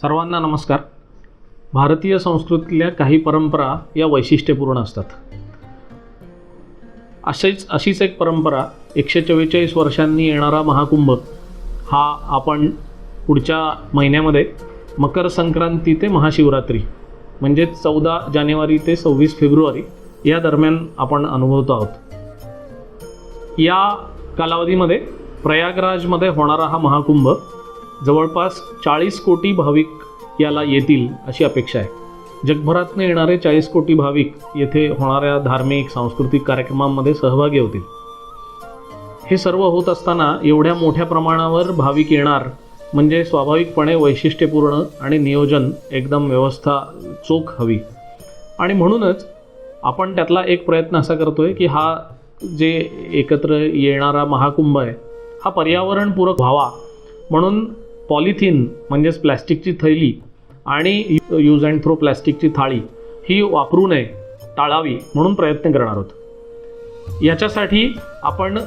सर्वांना नमस्कार। भारतीय संस्कृतीतल्या काही परंपरा या वैशिष्ट्यपूर्ण असतात। अशीच एक परंपरा 144 वर्षांनी येणारा महाकुंभ हा आपण पुढच्या महिन्यामध्ये मकर संक्रांती ते महाशिवरात्री म्हणजे 14 जानेवारी ते 26 फेब्रुवारी या दरम्यान आपण अनुभवतो आहोत। या कालावधीमध्ये प्रयागराजमध्ये होणारा हा महाकुंभ जवळपास 40 कोटी भाविक याला येतील अशी अपेक्षा आहे। जगभरातून येणारे 40 कोटी भाविक येथे होणाऱ्या धार्मिक सांस्कृतिक कार्यक्रमांमध्ये सहभागी होतील। हे सर्व होत असताना एवढ्या मोठ्या प्रमाणावर भाविक येणार म्हणजे स्वाभाविकपणे वैशिष्ट्यपूर्ण आणि नियोजन एकदम व्यवस्था चोख हवी आणि म्हणूनच आपण त्यातला एक प्रयत्न असा करतोय की हा जे एकत्र येणारा महाकुंभ आहे हा पर्यावरणपूरक व्हावा म्हणून पॉलिथिन म्हणजेच प्लॅस्टिकची थैली आणि यूज अँड थ्रो प्लॅस्टिकची थाळी ही वापरू नये, टाळावी म्हणून प्रयत्न करणार आहोत। याच्यासाठी आपण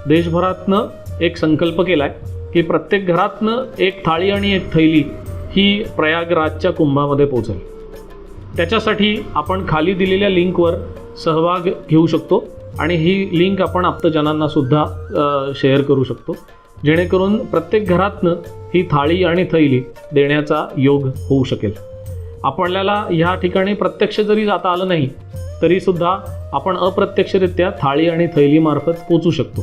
देशभरातनं एक संकल्प केला आहे की प्रत्येक घरातनं एक थाळी आणि एक थैली ही प्रयागराजच्या कुंभामध्ये पोहोचेल। त्याच्यासाठी आपण खाली दिलेल्या लिंकवर सहभाग घेऊ शकतो आणि ही लिंक आपण आप्तजनांना सुद्धा शेअर करू शकतो जेणेकरून प्रत्येक घरातनं ही थाळी आणि थैली देण्याचा योग होऊ शकेल। आपल्याला ह्या ठिकाणी प्रत्यक्ष जरी जाता आलं नाही तरीसुद्धा आपण अप्रत्यक्षरित्या थाळी आणि थैलीमार्फत पोचू शकतो।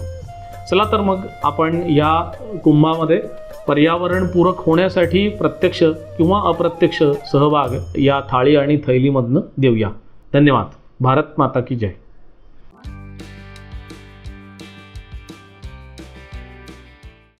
चला तर मग आपण या कुंभामध्ये पर्यावरणपूरक होण्यासाठी प्रत्यक्ष किंवा अप्रत्यक्ष सहभाग या थाळी आणि थैलीमधनं देऊया। धन्यवाद। भारत माता की जय।